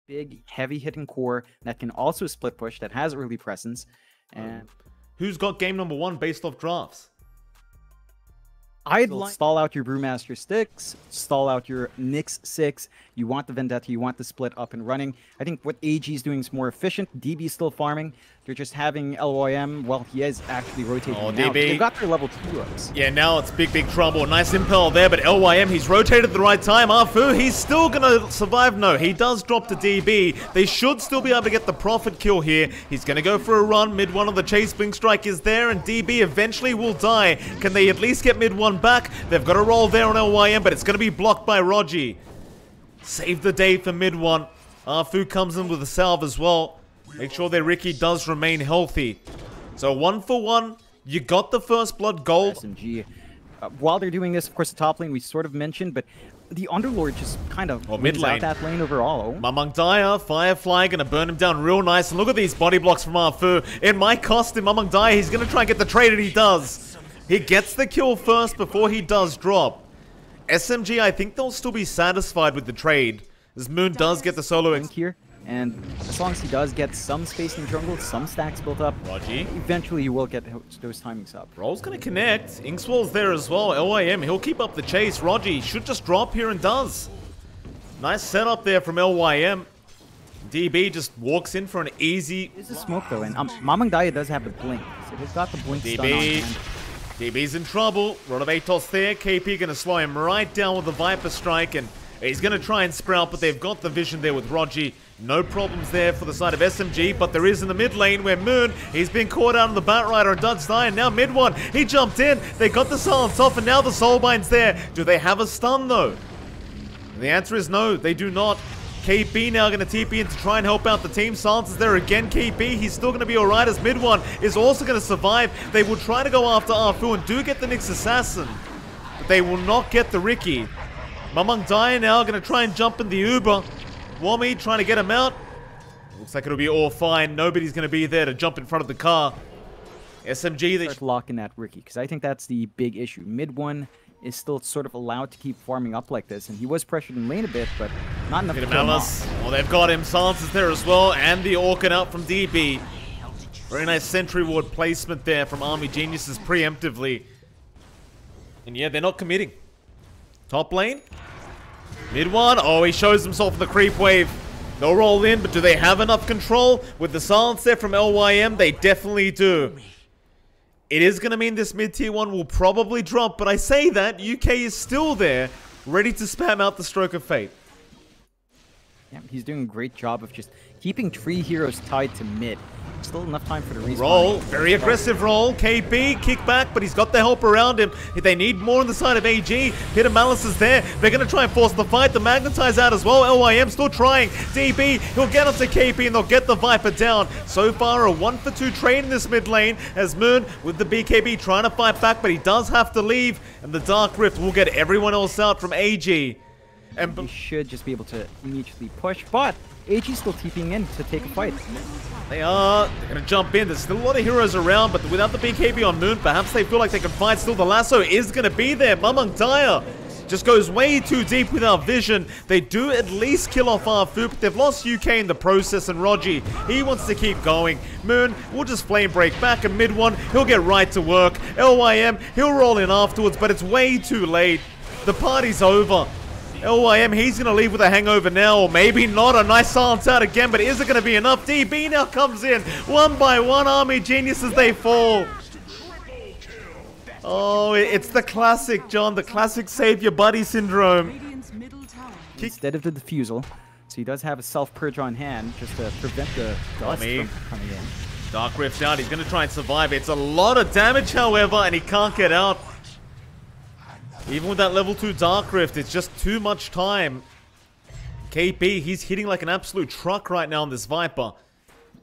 big, heavy hitting core that can also split push, that has early presence. And who's got game number 1 based off drafts? I'd like stall out your Brewmaster sticks, stall out your Nyx 6. You want the Vendetta, you want the split up and running. I think what AG is doing is more efficient. DB is still farming. They're just having LYM. Well, he is actually rotating now. DB. They've got their level 2 ups. Yeah, now it's big trouble. Nice impel there, but LYM, he's rotated at the right time. Afu, he's still gonna survive. No, he does drop to DB. They should still be able to get the profit kill here. He's gonna go for a run. Mid 1 of the chase. Blink Strike is there, and DB eventually will die. Can they at least get mid 1 back? They've got a roll there on LYM, but it's gonna be blocked by Rogi. Save the day for mid 1. Afu comes in with a salve as well. Make sure their Ricky does remain healthy. So 1 for 1. You got the first blood gold. SMG. While they're doing this, of course, the top lane we sort of mentioned, but the Underlord just kind of mid lane. Out that lane overall. Mamang Daya, Firefly, gonna burn him down real nice. And look at these body blocks from Afu. It might cost him. Mamang Daya, he's gonna try and get the trade, and he does. He gets the kill first before he does drop. SMG, I think they'll still be satisfied with the trade, as Moon does get the solo in here. And as long as he does get some space in jungle, some stacks built up, Rogi, eventually you will get those timings up. Roll's gonna connect. Inkswell's there as well. LYM, he'll keep up the chase. Rogi should just drop here and does. Nice setup there from LYM. DB just walks in for an easy... There's a smoke though, and Mamang Daya does have the blink, so they've got the blink stun on hand. DB's in trouble. Rod of Atos there. KP gonna slow him right down with the Viper Strike, and he's gonna try and sprout, but they've got the vision there with Rogi. No problems there for the side of SMG, but there is in the mid lane where Moon, he's been caught out on the Batrider and does die, and now mid 1, he jumped in, they got the silence off, and now the Soulbind's there. Do they have a stun though? The answer is no, they do not. KP now going to TP in to try and help out the team. Silence is there again. KP, he's still going to be alright as mid 1 is also going to survive. They will try to go after Afu and do get the Nyx Assassin, but they will not get the Ricky. Mamang Daya now going to try and jump in the Uber. Wommy trying to get him out. Looks like it'll be all fine. Nobody's going to be there to jump in front of the car. SMG, they start locking that Ricky, because I think that's the big issue. Mid 1 is still sort of allowed to keep farming up like this, and he was pressured in lane a bit, but not enough to kill him off. Well, they've got him. Silence is there as well, and the Orchid out from DB. Very nice sentry ward placement there from Army Geniuses preemptively. And yeah, they're not committing. Top lane. Mid 1. Oh, he shows himself in the creep wave. They'll roll in, but do they have enough control? With the silence there from LYM, they definitely do. It is going to mean this mid-tier 1 will probably drop, but I say that, UK is still there, ready to spam out the Stroke of Fate. Yeah, he's doing a great job of just keeping 3 heroes tied to mid. Still enough time for the respawn. Roll, very aggressive roll. KB, kick back, but he's got the help around him. They need more on the side of AG. Hidden Malice is there. They're going to try and force the fight. The Magnetize out as well. LYM still trying. DB, he'll get onto KP and they'll get the Viper down. So far, a 1 for 2 trade in this mid lane as Moon with the BKB trying to fight back, but he does have to leave. And the Dark Rift will get everyone else out from AG. And he should just be able to immediately push, but AG's still TPing in to take a fight. They are. They're going to jump in. There's still a lot of heroes around, but without the BKB on Moon, perhaps they feel like they can fight still. The lasso is going to be there. Mamang Daya just goes way too deep without vision. They do at least kill off Afu, but they've lost UK in the process, and Rogi, he wants to keep going. Moon will just flame break back, and mid 1, he'll get right to work. LYM, he'll roll in afterwards, but it's way too late. The party's over. LYM, he's going to leave with a hangover now, or maybe not. A nice silence out again, but is it going to be enough? DB now comes in. 1 by 1, Army Geniuses, they fall. Oh, it's the classic, John. The classic save your buddy syndrome. Instead of the defusal, so he does have a self-purge on hand, just to prevent the dust from coming in. Dark Rift out. He's going to try and survive. It's a lot of damage, however, and he can't get out. Even with that level 2 Dark Rift, it's just too much time. KP, he's hitting like an absolute truck right now on this Viper.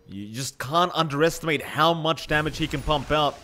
You just can't underestimate how much damage he can pump out.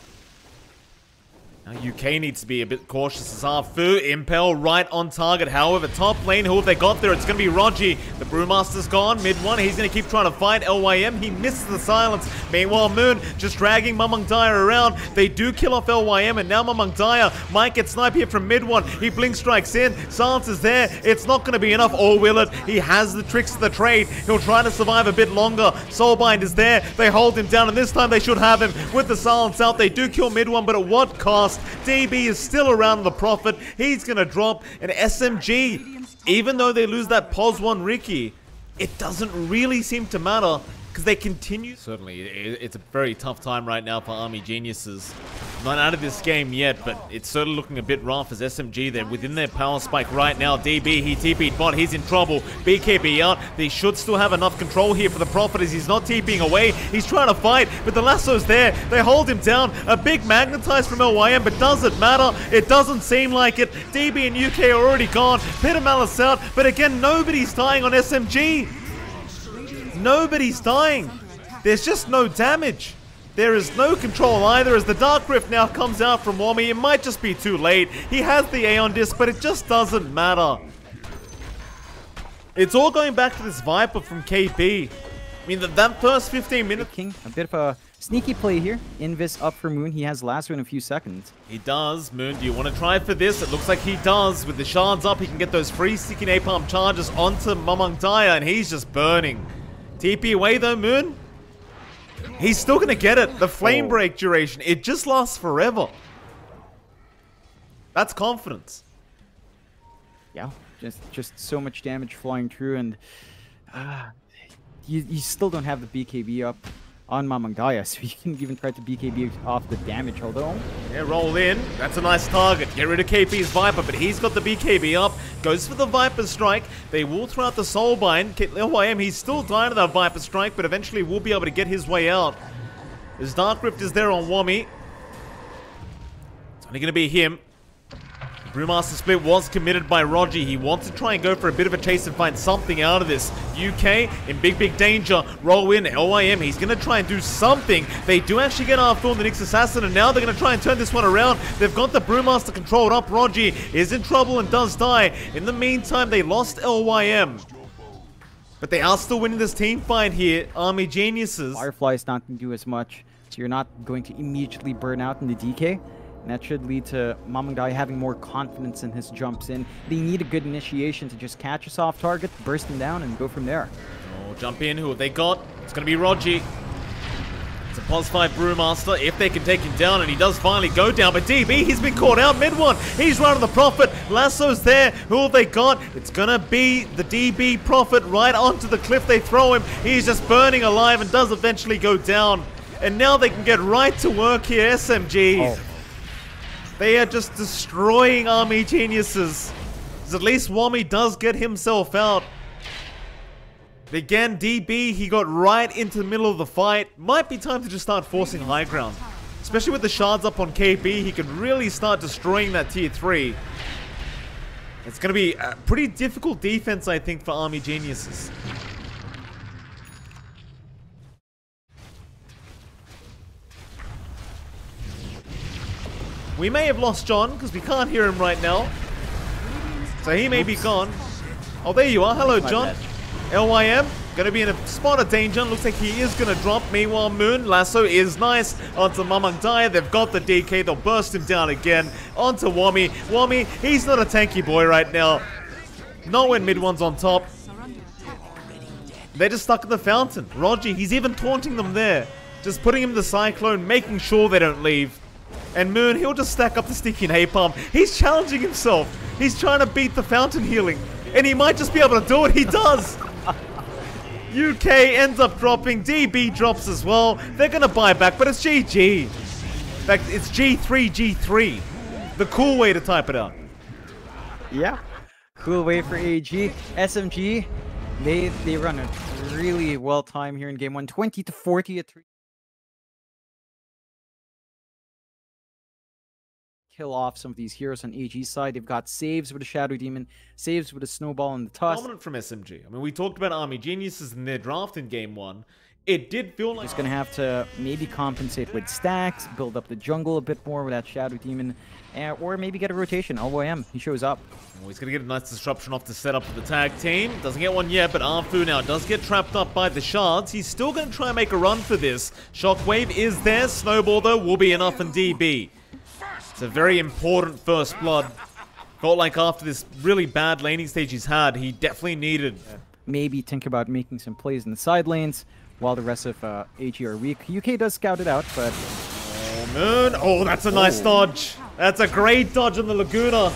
Now UK needs to be a bit cautious as Arfu. Impel right on target. However, top lane, who have they got there? It's going to be Rogi. The Brewmaster's gone. Mid one, he's going to keep trying to fight LYM. He misses the silence. Meanwhile, Moon just dragging Mamang Daya around. They do kill off LYM, and now Mamang Daya might get sniped here from mid one. He blink strikes in. Silence is there. It's not going to be enough, or will it? He has the tricks of the trade. He'll try to survive a bit longer. Soulbind is there. They hold him down, and this time they should have him. With the silence out, they do kill mid one, but at what cost? DB is still around the Prophet. He's going to drop an SMG. Even though they lose that POS 1 Ricky, it doesn't really seem to matter because they continue. Certainly, it's a very tough time right now for Army Geniuses. Not out of this game yet, but it's certainly looking a bit rough as SMG, they're within their power spike right now. DB, he TP'd bot, he's in trouble. BKB out, they should still have enough control here for the Prophet as he's not TPing away. He's trying to fight, but the lasso's there. They hold him down. A big magnetize from LYM, but does it matter? It doesn't seem like it. DB and UK are already gone. Peter Malice out, but again, nobody's dying on SMG. Nobody's dying. There's just no damage. There is no control either as the Dark Rift now comes out from Wami. It might just be too late. He has the Aeon Disc, but it just doesn't matter. It's all going back to this Viper from KP. I mean, that first 15 minutes... King, a bit of a sneaky play here. Invis up for Moon. He has lasso in a few seconds. He does. Moon, do you want to try for this? It looks like he does. With the shards up, he can get those free sticky napalm charges onto Mamang Daya, and he's just burning. TP away though, Moon. He's still going to get it. The flame break duration, it just lasts forever. That's confidence. Yeah, just so much damage flying through, and you still don't have the BKB up on Mamang Daya, so you can even try to BKB off the damage, although... Yeah, roll in. That's a nice target. Get rid of KP's Viper, but he's got the BKB up. Goes for the Viper Strike. They will throw out the Soulbind. LYM, he's still dying to that Viper Strike, but eventually will be able to get his way out. His Dark Rift is there on Wami. It's only going to be him. Brewmaster split was committed by Rogi. He wants to try and go for a bit of a chase and find something out of this. UK in big danger. Roll in. LYM, he's going to try and do something. They do actually get Arthur and the Nyx Assassin, and now they're going to try and turn this one around. They've got the Brewmaster controlled up. Rogi is in trouble and does die. In the meantime, they lost LYM. But they are still winning this team fight here. Army Geniuses. Firefly's not going to do as much, so you're not going to immediately burn out in the DK. And that should lead to Mamang Daya having more confidence in his jumps in. They need a good initiation to just catch a soft target, burst him down, and go from there. Oh, jump in. Who have they got? It's going to be Rogi. It's a +5 Brewmaster. If they can take him down, and he does finally go down. But DB, he's been caught out mid one. He's running the Prophet. Lasso's there. Who have they got? It's going to be the DB Prophet right onto the cliff. They throw him. He's just burning alive and does eventually go down. And now they can get right to work here, SMG. Oh. They are just destroying Army Geniuses. At least Wami does get himself out. Again, DB, he got right into the middle of the fight. Might be time to just start forcing high ground. Especially with the shards up on KP, he can really start destroying that tier 3. It's going to be a pretty difficult defense, I think, for Army Geniuses. We may have lost John, because we can't hear him right now. So he may be gone. Oh, there you are. Hello, John. LYM, going to be in a spot of danger. Looks like he is going to drop. Meanwhile, Moon, lasso is nice. Onto Mamang Daya. They've got the DK. They'll burst him down again. Onto Wami. Wami, he's not a tanky boy right now. Not when mid one's on top. They're just stuck in the fountain. Rogi, he's even taunting them there. Just putting him in the Cyclone, making sure they don't leave. And Moon, he'll just stack up the sticky napalm. He's challenging himself. He's trying to beat the fountain healing. And he might just be able to do it. He does. UK ends up dropping. DB drops as well. They're going to buy back, but it's GG. In fact, it's G3, G3. The cool way to type it out. Yeah. Cool way for AG. SMG, they run a really well time here in game 1. 20-40 at 3. Kill off some of these heroes on AG's side. They've got saves with a Shadow Demon, saves with a Snowball and the Tusk. Dominant from SMG. I mean, we talked about Army Geniuses in their draft in game 1. It did feel like... Just gonna have to maybe compensate with stacks, build up the jungle a bit more with that Shadow Demon, or maybe get a rotation. LYM, he shows up. Oh, he's gonna get a nice disruption off the setup for the tag team. Doesn't get one yet, but Arfu now does get trapped up by the shards. He's still gonna try and make a run for this. Shockwave is there. Snowball, though, will be enough in DB. It's a very important first blood. Felt like after this really bad laning stage he's had, he definitely needed... Maybe think about making some plays in the side lanes, while the rest of AG are weak. UK does scout it out, but... Oh, Moon. Oh, that's a nice dodge. That's a great dodge on the Laguna.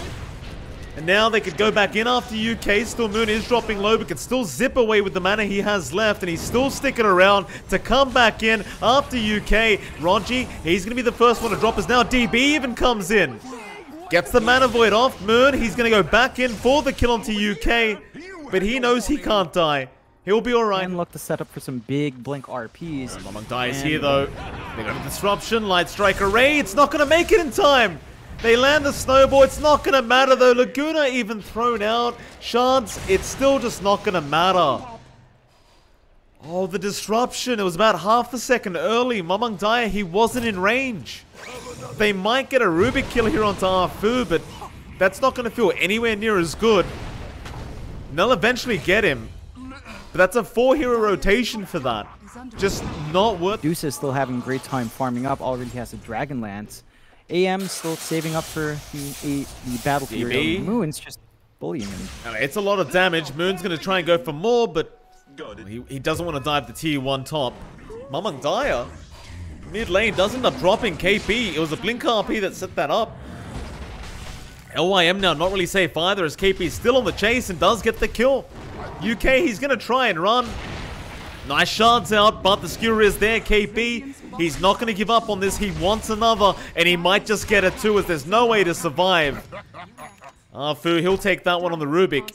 And now they could go back in after UK. Still, Moon is dropping low, but can still zip away with the mana he has left. And he's still sticking around to come back in after UK. Rogi, he's going to be the first one to drop as now DB even comes in. Gets the mana void off. Moon, he's going to go back in for the kill onto UK. But he knows he can't die. He'll be alright. And look to set up for some big blink RPs. Mamang dies here though. They got a disruption. Light Strike Array. It's not going to make it in time. They land the snowball. It's not going to matter though. Laguna even thrown out. Shards. It's still just not going to matter. Oh, the disruption. It was about half a second early. Mamang Daya, he wasn't in range. They might get a Rubik kill here onto Arfu, but that's not going to feel anywhere near as good. They'll eventually get him. But that's a 4-hero rotation for that. Just not worth... Deuce is still having a great time farming up. Already has a Dragon Lance. AM still saving up for the battlefield. Moon's just bullying him. It's a lot of damage. Moon's going to try and go for more, but he doesn't want to dive the tier 1 top. Mamang Daya, mid lane, does end up dropping KP. It was a Blink RP that set that up. LYM now not really safe either as KP is still on the chase and does get the kill. UK, he's going to try and run. Nice shards out, but the skewer is there. KP, he's not going to give up on this. He wants another, and he might just get it too as there's no way to survive. Arfu, he'll take that one on the Rubik.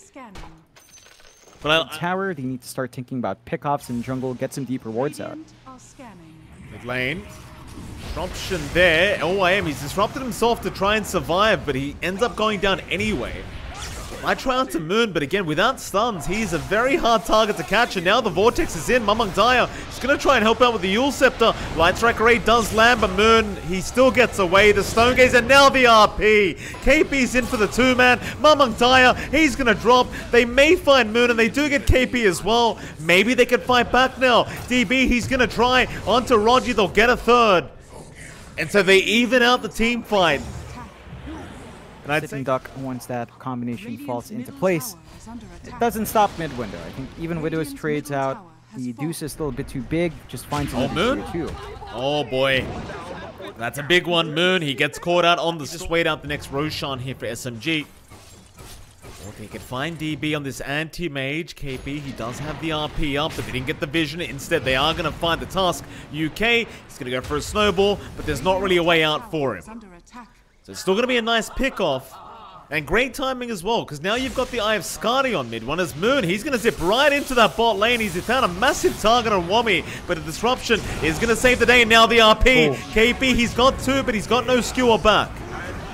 But Tower, they need to start thinking about pickoffs in jungle, get some deep rewards out. Mid lane. Disruption there. LYM, he's disrupted himself to try and survive, but he ends up going down anyway. I try out to Moon, but again, without stuns, he's a very hard target to catch, and now the Vortex is in. Mamang Daya is going to try and help out with the Yule Scepter. Light Strike Array does land, but Moon, he still gets away. The Stone Gaze, and now the RP. KP's in for the 2-man. Mamang Daya, he's going to drop. They may find Moon, and they do get KP as well. Maybe they can fight back now. DB, he's going to try onto Rogi. They'll get a third. And so they even out the team fight. And I'd say Duck, once that combination falls into place, it doesn't stop mid window. I think even Widow's trades out. The Deuce is still a bit too big. Just finds Moon? too. Oh boy. That's a big one, Moon. He gets caught out on the... Just wait out the next Roshan here for SMG. Or they could find DB on this anti-mage. KP, he does have the RP up, but they didn't get the vision. Instead, they are going to find the Tusk. UK, he's going to go for a snowball, but there's not really a way out for him. So it's still going to be a nice pick-off. And great timing as well, because now you've got the Eye of Skadi on mid one as Moon. He's going to zip right into that bot lane. He's found a massive target on Wami, but a disruption is going to save the day. And now the RP. KP, he's got 2, but he's got no skewer back.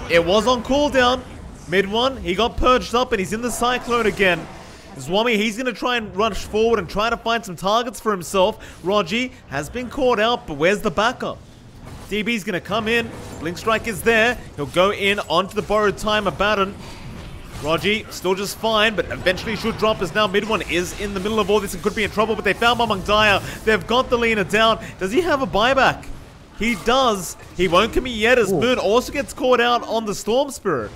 It was on cooldown. Mid one, he got purged up, and he's in the Cyclone again. Zwami, he's going to try and rush forward and try to find some targets for himself. Rogi has been caught out, but where's the backup? DB's going to come in. Blink Strike is there. He'll go in onto the borrowed time Abaddon. Rogi still just fine, but eventually should drop as now mid one is in the middle of all this and could be in trouble, but they found Mamang Daya. They've got the Lina down. Does he have a buyback? He does. He won't commit yet as Moon also gets caught out on the Storm Spirit.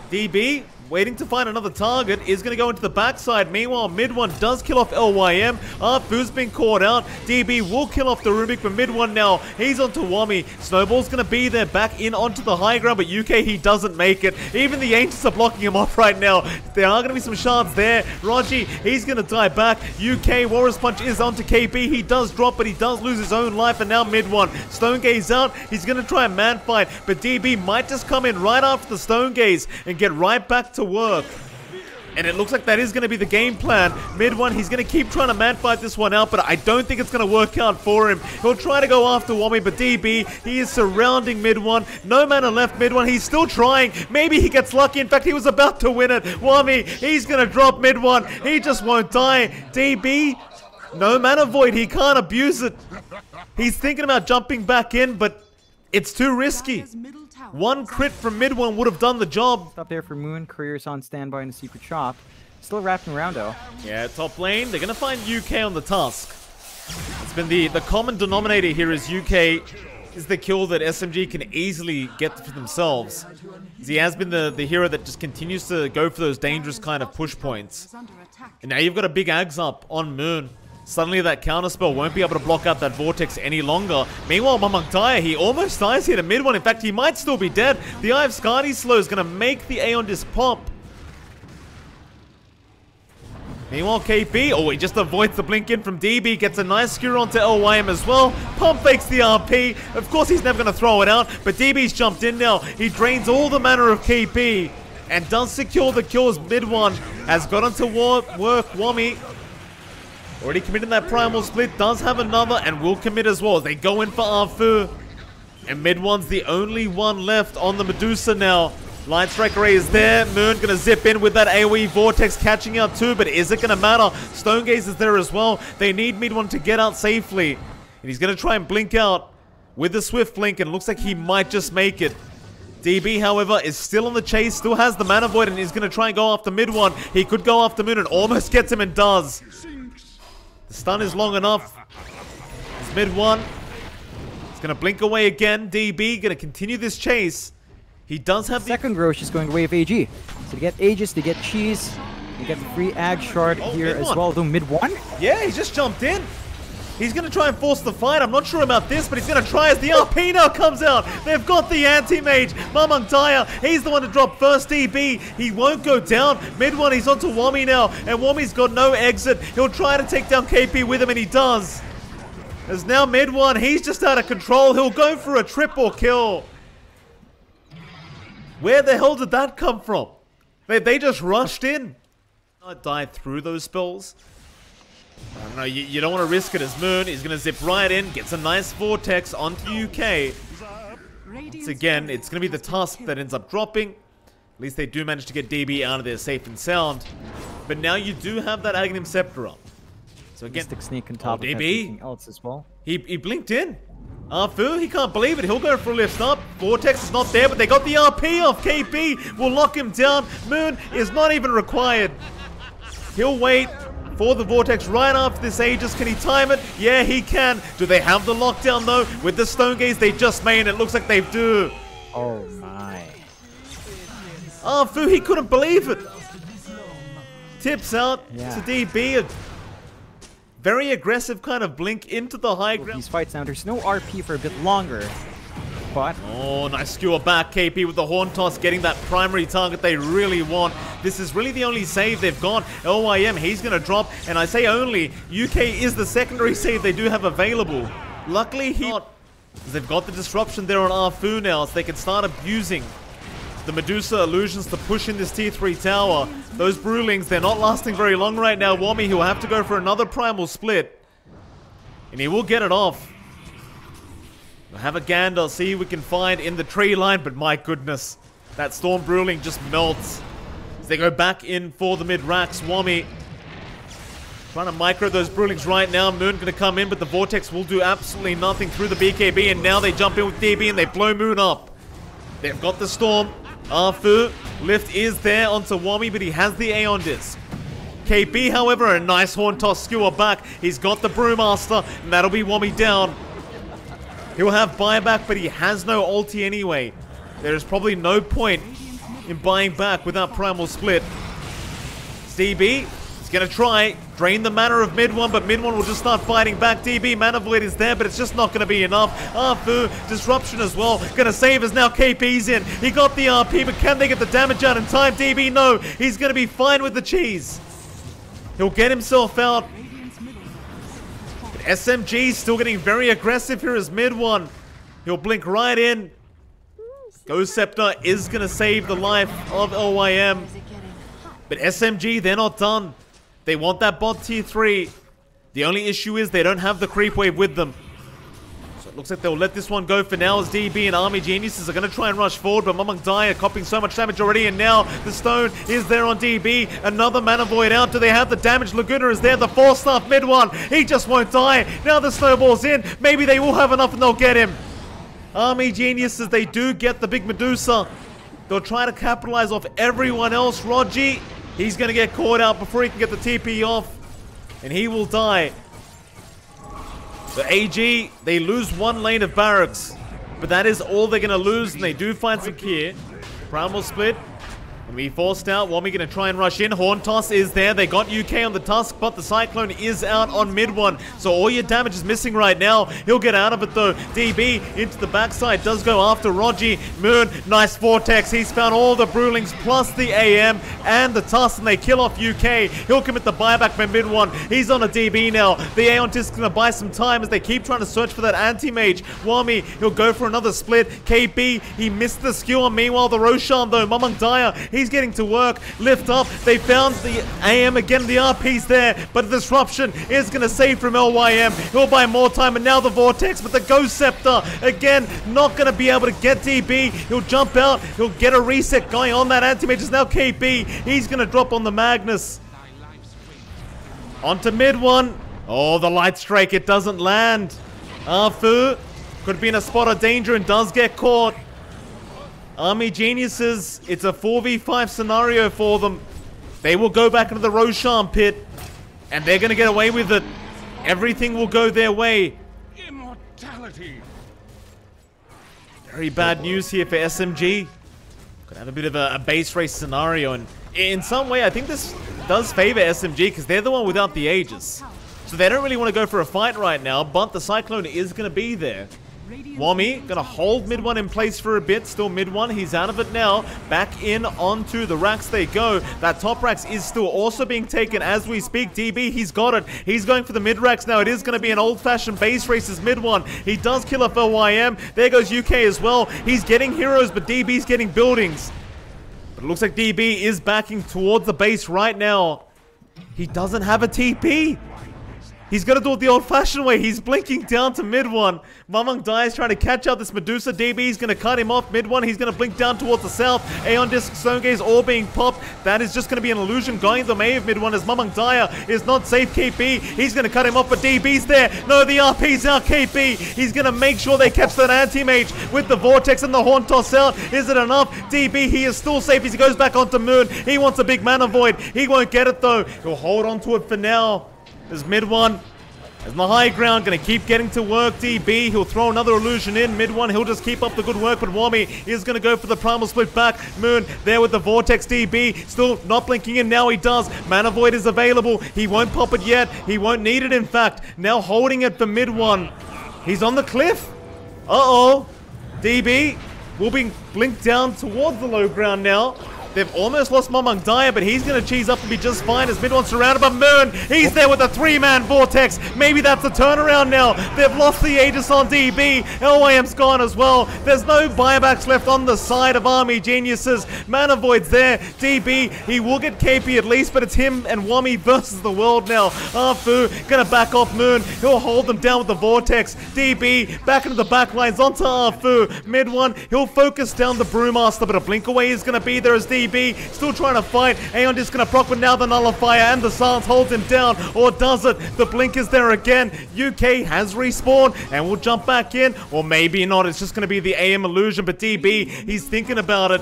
DB, waiting to find another target, is going to go into the backside. Meanwhile, mid one does kill off LYM. Arfu's been caught out. DB will kill off the Rubik, but mid one now, he's onto Wami. Snowball's going to be there back in onto the high ground, but UK, he doesn't make it. Even the Ancients are blocking him off right now. There are going to be some shards there. Rogi, he's going to die back. UK, Warrior's Punch is onto KP. He does drop, but he does lose his own life, and now mid one. Stone Gaze out. He's going to try a man fight, but DB might just come in right after the Stone Gaze and get right back to work. And it looks like that is going to be the game plan. Mid one, he's going to keep trying to man fight this one out, but I don't think it's going to work out for him. He'll try to go after Wami, but DB, he is surrounding mid one. No mana left mid one. He's still trying. Maybe he gets lucky. In fact, he was about to win it. Wami, he's going to drop mid one. He just won't die. DB, No mana void, he can't abuse it. He's thinking about jumping back in, but it's too risky. One crit from mid one would have done the job. Up there for Moon. Courier's on standby in the secret shop. Still wrapping around though. Yeah, top lane, they're gonna find UK on the Tusk. It's been the common denominator here is UK is the kill that SMG can easily get for themselves. He has been the hero that just continues to go for those dangerous kind of push points. And now you've got a big Ags up on Moon. Suddenly that counterspell won't be able to block out that Vortex any longer. Meanwhile, Mamangtaya, he almost dies here to mid one. In fact, he might still be dead. The Eye of Skadi slow is going to make the Aeon Disc pop. Meanwhile, KP, oh, he just avoids the blink in from DB, gets a nice skewer onto LYM as well. Pump fakes the RP. Of course, he's never going to throw it out, but DB's jumped in now. He drains all the mana of KP and does secure the kills. Mid one has got onto work. Wami already committed that primal split, does have another and will commit as well as they go in for Arfu. And mid one's the only one left on the Medusa now. Light Strike Array is there. Moon gonna zip in with that AoE Vortex catching out too, but is it gonna matter? Stonegaze is there as well. They need mid one to get out safely. And he's gonna try and blink out with the Swift Blink, and looks like he might just make it. DB, however, is still on the chase, still has the Mana Void, and he's gonna try and go after mid one. He could go after Moon and almost gets him and does. The stun is long enough. It's mid one. He's gonna blink away again. DB gonna continue this chase. He does have the second Roche is going the way of AG. So to get Aegis, to get Cheese, you get the free Ag shard here as well. Though mid one? Yeah, he just jumped in. He's going to try and force the fight. I'm not sure about this, but he's going to try as the RP now comes out. They've got the anti-mage. Mamangtaya, he's the one to drop first DB. He won't go down. Mid one, he's onto Wami now, and Wami's got no exit. He'll try to take down KP with him, and he does. As now mid one, he's just out of control. He'll go for a triple kill. Where the hell did that come from? They just rushed in. I died through those spells. I don't know, you don't want to risk it as Moon. He's going to zip right in, gets a nice Vortex onto UK. Once again, it's going to be the Tusk that ends up dropping. At least they do manage to get DB out of there safe and sound. But now you do have that Aghanim Scepter up. So again, Mystic Sneak on top of everything else as well. He blinked in. Arfu, he can't believe it. He'll go for a lift up. Vortex is not there, but they got the RP off. KP will lock him down. Moon is not even required. He'll wait for the Vortex right after this Aegis. Can he time it? Yeah, he can. Do they have the lockdown though? With the Stonegaze they just made, it looks like they do. Oh my. Arfu, he couldn't believe it. Tips out to DB. Very aggressive kind of blink into the high ground. These fights now, there's no RP for a bit longer, but... Oh, nice skewer back. KP with the Horn Toss, getting that primary target they really want. This is really the only save they've got. LYM, he's going to drop, and I say only, UK is the secondary save they do have available. Luckily, they've got the disruption there on Arfu now, so they can start abusing the Medusa illusions to push in this tier 3 tower. Those Brewlings, they're not lasting very long right now. Wami, he'll have to go for another primal split. And he will get it off. We'll have a gander, see what we can find in the tree line, but my goodness, that Storm Brewling just melts. As they go back in for the mid-racks, Wami trying to micro those Brewlings right now. Moon going to come in, but the Vortex will do absolutely nothing through the BKB, and now they jump in with DB and they blow Moon up. They've got the Storm. Arfu, lift is there onto Wami, but he has the Aeon Disc. KP, however, a nice Horn Toss skewer back. He's got the Brewmaster, and that'll be Wami down. He'll have buyback, but he has no ulti anyway. There is probably no point in buying back without Primal Split. DB is going to try, drain the mana of mid one, but mid one will just start fighting back. DB, Mana Void is there, but it's just not going to be enough. Arfu, disruption as well. Going to save as now KP's in. He got the RP, but can they get the damage out in time? DB, no. He's going to be fine with the cheese. He'll get himself out. But SMG still getting very aggressive here as mid one. He'll blink right in. Ghost Scepter is going to save the life of LYM. But SMG, they're not done. They want that bot tier 3. The only issue is they don't have the creep wave with them. So it Looks like they'll let this one go for now as DB and Army Geniuses are going to try and rush forward, but Mamang Dai are copying so much damage already, and now the stone is there on DB. Another Mana Void out. Do they have the damage? Laguna is there. The 4-star mid one. He just won't die. Now the snowball's in. Maybe they will have enough and they'll get him. Army Geniuses, they do get the big Medusa. They'll try to capitalize off everyone else. Rogi, he's going to get caught out before he can get the TP off, and he will die. The AG, they lose one lane of barracks, but that is all they're going to lose, and they do find some key. Primal split. Gonna be forced out. Wami gonna try and rush in. Horn Toss is there. They got UK on the Tusk, but the Cyclone is out on mid one. So all your damage is missing right now. He'll get out of it though. DB into the backside. Does go after Rogi. Moon, nice Vortex. He's found all the Brewlings plus the AM and the Tusk, and they kill off UK. He'll commit the buyback by mid one. He's on a DB now. The Aeon Disc gonna buy some time as they keep trying to search for that anti-mage. Wami, he'll go for another split. KB, he missed the skewer. Meanwhile, the Roshan though, Mamang Daya, he's getting to work. Lift up. They found the AM again. The RP's there, but the disruption is going to save from LYM. He'll buy more time, and now the Vortex, but the Ghost Scepter again not going to be able to get DB. He'll jump out. He'll get a reset going on that anti-mage. It's now KB. He's going to drop on the Magnus. Onto mid one. Oh, the Light Strike. It doesn't land. Arfu could be in a spot of danger and does get caught. Army Geniuses, it's a 4v5 scenario for them. They will go back into the Roshan pit, and they're going to get away with it. Everything will go their way. Immortality. Very bad news here for SMG. Could have a bit of a base race scenario, and in some way, I think this does favor SMG because they're the one without the Aegis. So they don't really want to go for a fight right now, but the Cyclone is going to be there. Wami gonna hold mid one in place for a bit. Still mid one. He's out of it now. Back in onto the racks they go. That top racks is still also being taken as we speak. DB, he's got it. He's going for the mid racks now. It is going to be an old-fashioned base races mid one. He does kill off LYM. There goes UK as well. He's getting heroes, but DB's getting buildings. But it looks like DB is backing towards the base right now. He doesn't have a TP. He's going to do it the old-fashioned way. He's blinking down to mid one. Mamang Dai is trying to catch out this Medusa. DB is going to cut him off mid one. He's going to blink down towards the south. Aeon Disc, Stone Gaze all being popped. That is just going to be an illusion going the way of mid one as Mamang Dai is not safe. KP, he's going to cut him off, but DB's there. No, the RP's out. KP, he's going to make sure they catch that anti-mage with the Vortex and the Horn Toss out. Is it enough? DB, he is still safe as he goes back onto Moon. He wants a big Mana Void. He won't get it though. He'll hold on to it for now. There's mid one. As the high ground, going to keep getting to work. DB, he'll throw another illusion in. Mid one, he'll just keep up the good work. But Wami is going to go for the primal split back. Moon there with the Vortex. DB still not blinking in. Now he does. Mana Void is available. He won't pop it yet. He won't need it, in fact. Now holding it for mid one. He's on the cliff. Uh-oh. DB will be blinked down towards the low ground now. They've almost lost Mamang Daya, but he's going to cheese up and be just fine as mid one's surrounded by Moon. He's there with a 3-man Vortex. Maybe that's the turnaround now. They've lost the Aegis on DB. LYM's gone as well. There's no buybacks left on the side of Army Geniuses. Mana Void's there. DB, he will get KP at least, but it's him and Wami versus the world now. Arfu going to back off Moon. He'll hold them down with the Vortex. DB back into the back lines onto Arfu. Mid one, he'll focus down the Brewmaster, but a blink away is going to be there as DB still trying to fight. Aeon Disc gonna proc, but now the Nullifier and the Silence holds him down, or does it? The blink is there again. UK has respawned and will jump back in, or maybe not. It's just gonna be the AM illusion, but DB, he's thinking about it.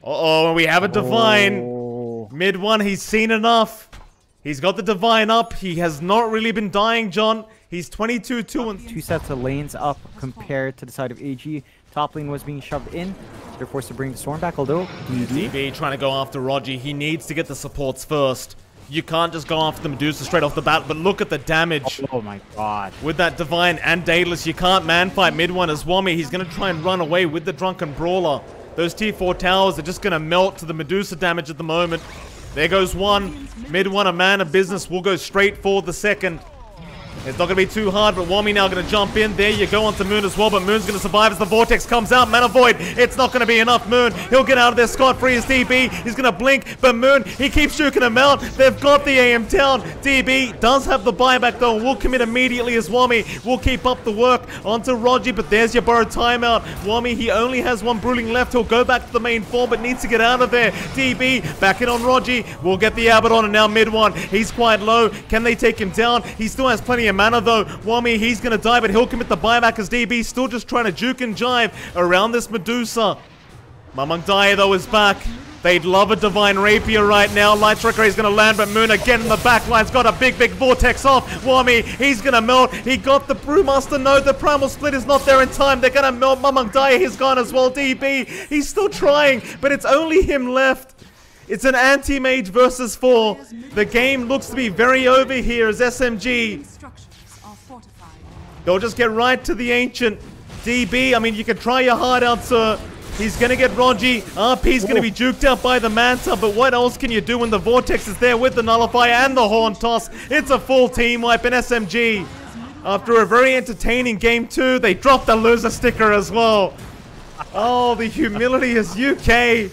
Uh-oh, we have a Divine. Mid one, he's seen enough. He's got the Divine up. He has not really been dying, John. He's 22-2 and 2 sets of lanes up compared to the side of AG. Top lane was being shoved in. They're forced to bring the Storm back, although DB trying to go after Rogi. He needs to get the supports first. You can't just go after the Medusa straight off the bat, but look at the damage. Oh my god. With that Divine and Daedalus, you can't man-fight mid one as Wami. He's going to try and run away with the Drunken Brawler. Those T4 towers are just going to melt to the Medusa damage at the moment. There goes one. Mid one, a man of business, will go straight for the second. It's not going to be too hard, but Wami now going to jump in. There you go onto Moon as well, but Moon's going to survive as the Vortex comes out. Mana Void, it's not going to be enough. Moon, he'll get out of there scot-free as DB. He's going to blink, but Moon, he keeps juking him out. They've got the AM down. DB does have the buyback, though, and will commit immediately as Wami will keep up the work onto Rogi, but there's your borrowed timeout. Wami, he only has one Bruling left. He'll go back to the main form, but needs to get out of there. DB, back in on Rogi. We'll get the Abaddon, and now mid one. He's quite low. Can they take him down? He still has plenty of mana, though. Wami, he's going to die, but he'll commit the buyback as DB still just trying to juke and jive around this Medusa. Mamang Daya, though, is back. They'd love a Divine Rapier right now. Light Trickery is going to land, but Moon again in the back line's got a big Vortex off. Wami, he's going to melt. He got the Brewmaster. No, the Primal Split is not there in time. They're going to melt. Mamang Daya, he's gone as well. DB, he's still trying, but it's only him left. It's an anti-mage versus 4. The game looks to be very over here as SMG. They'll just get right to the Ancient. DB, I mean, you can try your heart out, sir. He's going to get Rogi. RP's going to be juked out by the Manta, but what else can you do when the Vortex is there with the Nullifier and the Horn Toss? It's a full team wipe in SMG. After a very entertaining game 2, they dropped the loser sticker as well. Oh, the humility is UK.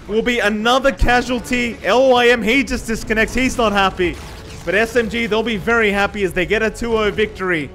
Will be another casualty. LYM, he just disconnects. He's not happy. But SMG, they'll be very happy as they get a 2-0 victory.